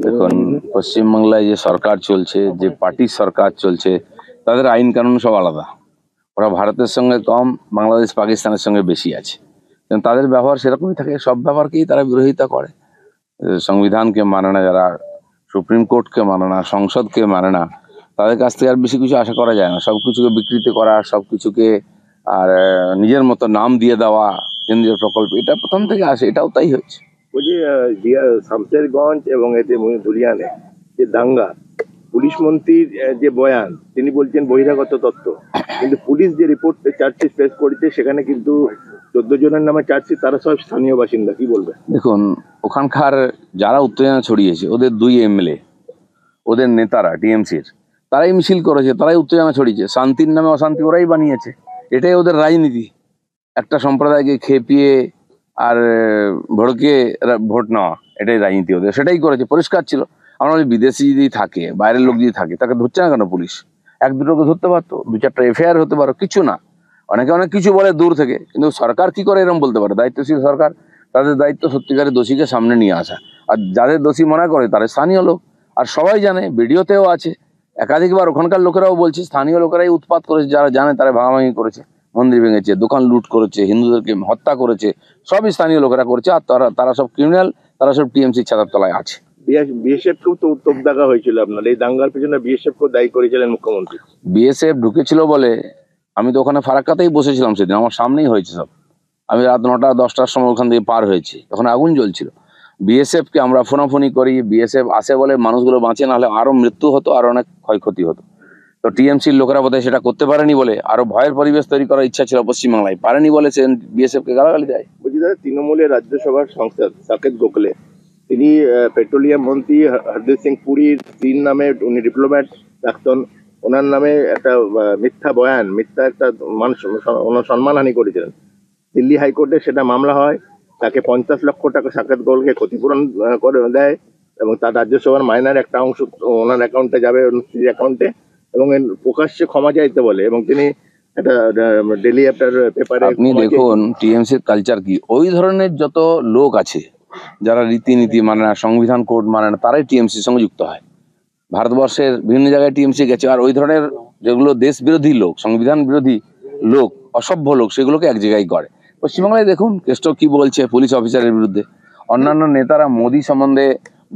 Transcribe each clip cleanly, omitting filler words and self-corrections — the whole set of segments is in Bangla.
দেখুন, পশ্চিমবাংলায় যে সরকার চলছে, যে পার্টির সরকার চলছে, তাদের আইন কানুন সব আলাদা। ওরা ভারতের সঙ্গে কম, বাংলাদেশ পাকিস্তানের সঙ্গে বেশি আছে, কিন্তু তাদের ব্যবহার সেরকমই থাকে। সব ব্যবহারকেই তারা বিরোধিতা করে। সংবিধানকে মানে না যারা, সুপ্রিম কোর্টকে মানে না, সংসদকে মানে না, তাদের কাছ থেকে আর বেশি কিছু আশা করা যায় না। সবকিছুকে বিকৃতি করা, সবকিছুকে আর নিজের মতো নাম দিয়ে দেওয়া, কেন্দ্রীয় প্রকল্প, এটা প্রথম থেকে আসে, এটাও তাই হচ্ছে। ওই যে শামসেরগঞ্জ এবং এতে ধুলিয়ানে যে দাঙ্গা, পুলিশ মন্ত্রীর যে বয়ান, তিনি বলছেন বহিরাগত তত্ত্ব, কিন্তু পুলিশ যে রিপোর্ট চার্জশিট পেশ করেছে সেখানে কিন্তু 14 জনের নামে চার্জশিট, তারা সব স্থানীয় বাসিন্দা। কি বলবে? দেখুন, ওখানকার যারা উত্তেজনা ছড়িয়েছে, ওদের 2 এমএলএ, ওদের নেতারা টিএমসির, তারাই মিছিল করেছে, তারাই উত্তেজনা ছড়িয়েছে। শান্তির নামে অশান্তি ওরাই বানিয়েছে। এটাই ওদের রাজনীতি। একটা সম্প্রদায়কে খেপিয়ে আর ভড়কে ভোট নেওয়া, এটাই রাজনীতি ওদের। সেটাই করেছে, পরিষ্কার ছিল। আমরা বিদেশি যদি থাকে, বাইরের লোক যদি থাকে, তাকে ধরছে না কেন পুলিশ? 1-2টোকে ধরতে পারতো, 2-4টা এফআইআর হতে পারো, কিছু না। অনেকে অনেক কিছু বলে দূর থেকে, কিন্তু সরকার কি করে এরকম বলতে পারে? দায়িত্বশীল সরকার, তাদের দায়িত্ব সত্যিকারের দোষীকে সামনে নিয়ে আসা। আর যাদের দোষী মনে করে তারা স্থানীয় লোক। আর সবাই জানে, ভিডিওতেও আছে, একাধিকবার ওখানকার লোকেরাও বলছে, স্থানীয় লোকেরাই উৎপাত করেছে। যারা জানে তারা ভাঙাভাঙি করেছে, মন্দির ভেঙেছে, দোকান লুট করেছে, হিন্দুদেরকে হত্যা করেছে, সবই স্থানীয় লোকেরা করেছে। আর তারা সব ক্রিমিনাল, তারা সব টিএমসির ছাতার তলায় আছে। বিএসএফকেও তো উত্তপ দেখা হয়েছিল আপনার এই দাঙ্গার পিছনে, বিএসএফকেও দায়ী করেছিলেন মুখ্যমন্ত্রী। বিএসএফ ঢুকেছিল বলে আমি তো ওখানে ফারাক্কাতেই বসেছিলাম সেদিন, আমার সামনেই হয়েছে সব। আমি রাত 9টা-10টার সময় ওখান থেকে পার হয়েছি, তখন আগুন জ্বলছিল। বিএসএফকে আমরা ফোনাফোনি করি, বিএসএফ আসে বলে মানুষগুলো বাঁচে, নাহলে আরো মৃত্যু হতো, আর অনেক ক্ষয়ক্ষতি হতো। তো টিএমসির লোকেরা বোধহয় সেটা করতে পারেনি বলে, আরো ভয়ের পরিবেশ তৈরি করার ইচ্ছা ছিল পশ্চিমবাংলায়, পারেনি বলে সে বিএসএফকে গালাগালি দেয়। বলছি দাদা, তৃণমূলের রাজ্যসভার সাংসদ সাকেত গোখলে, তিনি পেট্রোলিয়াম মন্ত্রী হরদীপ সিং পুরীর 3 নামে, উনি ডিপ্লোম্যাট প্রাক্তন, ওনার নামে একটা মিথ্যা বয়ান, মিথ্যা একটা সম্মানহানি করেছিলেন। দিল্লি হাইকোর্টে সেটা মামলা হয়, তাকে 50 লক্ষ টাকা সাকেত গোখলেকে ক্ষতিপূরণ করে দেয়, এবং তার রাজ্যসভার মাইনার একটা অংশ ওনার অ্যাকাউন্টে যাবে, স্ত্রীর অ্যাকাউন্টে, এবং প্রকাশ্যে ক্ষমা চাইতে বলে, এবং তিনি একটা ডেলি একটা পেপারে। আপনি দেখুন টিএমসির কালচার কি, ওই ধরনের যত লোক আছে যারা রীতিনীতি মানে না, সংবিধান কোড মানে না, তারাই টিএমসির সঙ্গে যুক্ত হয়। ভারতবর্ষের বিভিন্ন জায়গায় টিএমসি গেছে, আর ওই ধরনের যেগুলো দেশ বিরোধী লোক, সংবিধান বিরোধী লোক, অসভ্য লোক, সেগুলোকে এক জায়গায় করে। পশ্চিমবাংলায় দেখুন কেষ্ট কি বলছে পুলিশ অফিসারের বিরুদ্ধে, অন্যান্য নেতারা মোদী সম্বন্ধে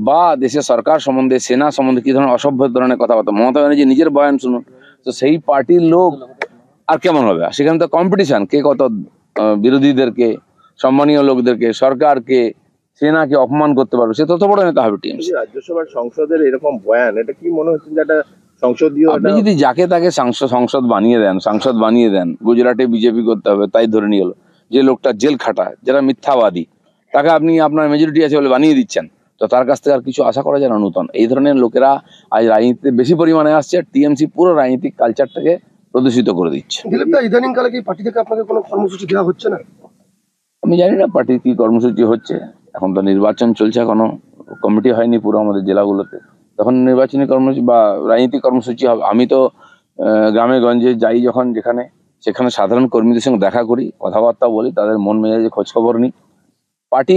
বা দেশের সরকার সম্বন্ধে, সেনা সম্বন্ধে কি ধরনের অসভ্য ধরনের কথাবার্তা। মমতা ব্যানার্জি নিজের বয়ান শুনুন, তো সেই পার্টির লোক আর কেমন হবে? সেখানে তো কম্পিটিশন, কে কত বিরোধীদেরকে, সম্মানীয় লোকদেরকে, সরকারকে, সেনাকে অপমান করতে পারবে, সে তত বড় নেতা হবে টিএমসি। রাজ্যসভার সংসদের এরকম বয়ান, এটা কি মনে হচ্ছে যে একটা সংসদীয়? আপনি যদি যাকে তাকে সংসদ বানিয়ে দেন, গুজরাটে বিজেপি করতে হবে তাই ধরে নিয়ে এলো, যে লোকটা জেল খাটায়, যারা মিথ্যাবাদী, তাকে আপনি আপনার মেজরিটি আছে বলে বানিয়ে দিচ্ছেন, তো তার কাছ থেকে আর কিছু আশা করা যায় না নতুন। এই ধরনের লোকেরা আজ রাজনীতিতে বেশি পরিমাণে আসছে, টিএমসি পুরো রাজনৈতিক কালচারটাকে প্রদূষিত করে দিচ্ছে। ইদানিং কালে কি পার্টি থেকে আপনাকে কোনো কর্মসূচি দেওয়া হচ্ছে না? আমি জানি না পার্টির কি কর্মসূচি হচ্ছে, এখন তো নির্বাচন চলছে, এখনো কমিটি হয়নি পুরো আমাদের জেলাগুলোতে, তখন নির্বাচনী কর্মসূচি বা রাজনৈতিক কর্মসূচি হবে। আমি তো গ্রামে গঞ্জে যাই যখন, যেখানে সেখানে সাধারণ কর্মীদের সঙ্গে দেখা করি, কথাবার্তা বলি, তাদের মন মেজাজে খোঁজ খবর নিই। পার্টি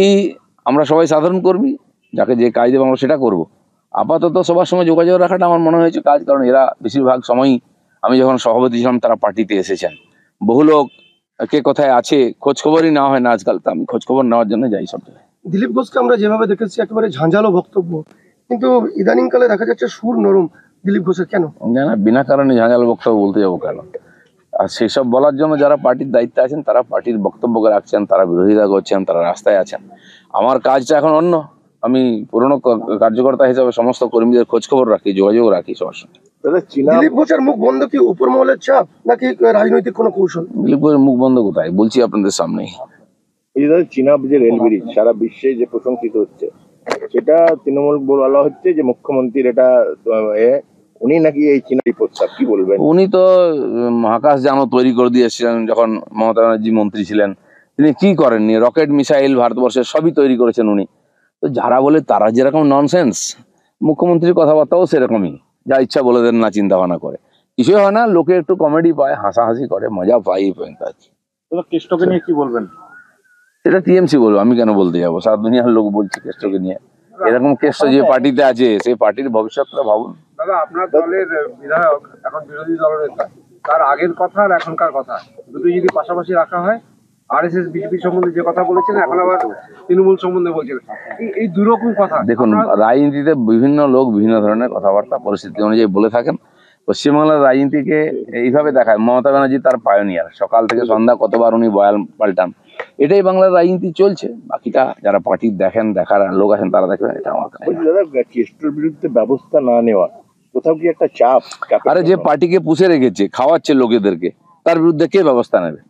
আমরা সবাই সাধারণ কর্মী, যাকে যে কাজ দেবো আমরা সেটা করব। আপাতত সবার সঙ্গে যোগাযোগ রাখাটা আমার মনে হয়েছে কাজ, কারণ এরা বেশিরভাগ সময়ই, আমি যখন সভাপতি ছিলাম তারা পার্টিতে এসেছেন। বহু লোক কে কোথায় আছে খোঁজ খবরই নেওয়া হয় না আজকাল, তো আমি খোঁজ খবর নেওয়ার জন্য যাই সব জায়গায়। দিলীপ ঘোষকে আমরা যেভাবে দেখেছি একেবারে ঝাঁঝালো বক্তব্য, কিন্তু ইদানিং কালে দেখা যাচ্ছে সুর নরম দিলীপ ঘোষের, কেন? না, বিনা কারণে ঝাঁঝালো বক্তব্য বলতে যাবো কেন? আর সেসব বলার জন্য যারা পার্টির দায়িত্বে আছেন, তারা পার্টির বক্তব্য রাখছেন, তারা বিরোধিতা করছেন, তারা রাস্তায় আছেন। আমার কাজটা এখন অন্য, আমি পুরনো কার্যকর্তা হিসাবে সমস্ত কর্মীদের খোঁজ খবর রাখি, যোগাযোগ রাখি সবার সঙ্গে। দিলীপ ঘোষের মুখ বন্ধ কি উপর মহলের চাপ, নাকি রাজনৈতিক কোনো কৌশল? দিলীপ ঘোষের মুখ বন্ধ কোথায়, বলছি আপনাদের সামনেই। এই যে চীনা যে রেল ব্রিজ সারা বিশ্বে যে প্রশংসিত হচ্ছে, সেটা তৃণমূল বলা হচ্ছে যে মুখ্যমন্ত্রীর এটা, উনি নাকি এই চীনা প্রস্তাব, কি বলবেন? উনি তো মহাকাশ যানও তৈরি করে দিয়েছিলেন যখন মমতা ব্যানার্জি মন্ত্রী ছিলেন। তিনি কি করেননি? রকেট, মিসাইল ভারতবর্ষের সবই তৈরি করেছেন উনি। তো যারা বলে তারা যেরকম ননসেন্স, মুখ্যমন্ত্রীর কথাবার্তাও সেরকমই, যা ইচ্ছা বলে দেন, না চিন্তা ভাবনা করে, কিছুই হয় না। লোকে একটু কমেডি পায়, হাসাহাসি করে, মজা পাই। কেষ্টকে নিয়ে কি বলবেন? সেটা টিএমসি বলবো, আমি কেন বলতে যাবো? সারা দুনিয়ার লোক বলছে কেষ্টকে নিয়ে। এরকম কেস যে পার্টিতে আছে সেই পার্টির ভবিষ্যৎটা ভাবুন। দাদা, আপনার দলের বিধায়ক এখন বিরোধী দলের নেতা, তার আগের কথা আর এখনকার কথা দুটোই যদি পাশাপাশি রাখা হয়, আরএসএস বিজেপি সম্বন্ধে যে কথা বলেছেন এখন আবার তৃণমূল সম্বন্ধে বলছেন, এই দুরকম কথা। দেখুন, রাজনীতিতে বিভিন্ন লোক বিভিন্ন ধরনের কথাবার্তা পরিস্থিতি অনুযায়ী বলে থাকেন। পশ্চিমবাংলার রাজনীতিকে এইভাবে দেখায় মমতা ব্যানার্জি তার পায়োনিয়ার, সকাল থেকে সন্ধ্যা কতবার উনি বয়ান পাল্টান, এটাই বাংলার রাজনীতি চলছে। বাকিটা যারা পার্টি দেখেন, দেখার লোক আছেন তারা দেখবেন, এটা আমার কাছে। বলছি দাদা, কেষ্টর বিরুদ্ধে ব্যবস্থা না নেওয়া কোথাও কি একটা চাপ? আরে যে পার্টিকে পুষে রেখেছে, খাওয়াচ্ছে লোকেদেরকে, তার বিরুদ্ধে কে ব্যবস্থা নেবে?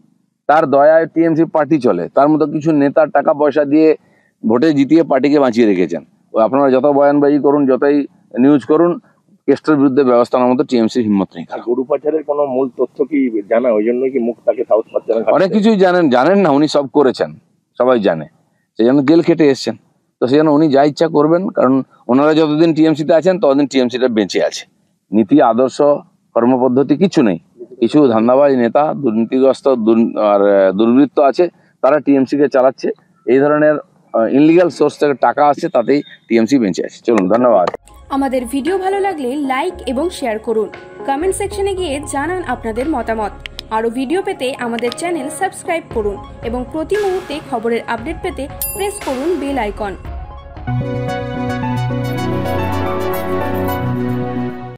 তার দয়ায় টিএমসি পার্টি চলে, তার মতো কিছু নেতার টাকা পয়সা দিয়ে ভোটে জিতিয়ে পার্টিকে বাঁচিয়ে রেখেছেন। আপনারা যত বয়ানবাজি করুন, যতই নিউজ করুন, কেষ্টর বিরুদ্ধে ব্যবস্থা নেওয়ার মতো টিএমসির হিম্মত নেই। গরু পাচারের কোনো মূল তথ্য কি জানা? ওই জন্য কি মুখ তাকে সাহস পাচ্ছে না? অনেক কিছুই জানেন না, উনি সব করেছেন, সবাই জানে, সেই জন্য জেল খেটে এসছেন। তো সেই জন্য উনি যা ইচ্ছা করবেন, কারণ ওনারা যতদিন টিএমসিতে আছেন ততদিন টিএমসিটা বেঁচে আছে। নীতি, আদর্শ, কর্মপদ্ধতি কিছু নেই। কিছু ধান্দাবাজ নেতা, দুর্নীতিগ্রস্ত আর দুর্বৃত্ত আছে, তারা টিএমসিকে চালাচ্ছে। এই ধরনের ইনলিগাল সোর্স থেকে টাকা আসছে, তাতেই টিএমসি বেঁচে আছে। চলুন, ধন্যবাদ। আমাদের ভিডিও ভালো লাগলে লাইক এবং শেয়ার করুন। কমেন্ট সেকশনে গিয়ে জানান আপনাদের মতামত। আরও ভিডিও পেতে আমাদের চ্যানেল সাবস্ক্রাইব করুন এবং প্রতি মুহূর্তে খবরের আপডেট পেতে প্রেস করুন বেল আইকন।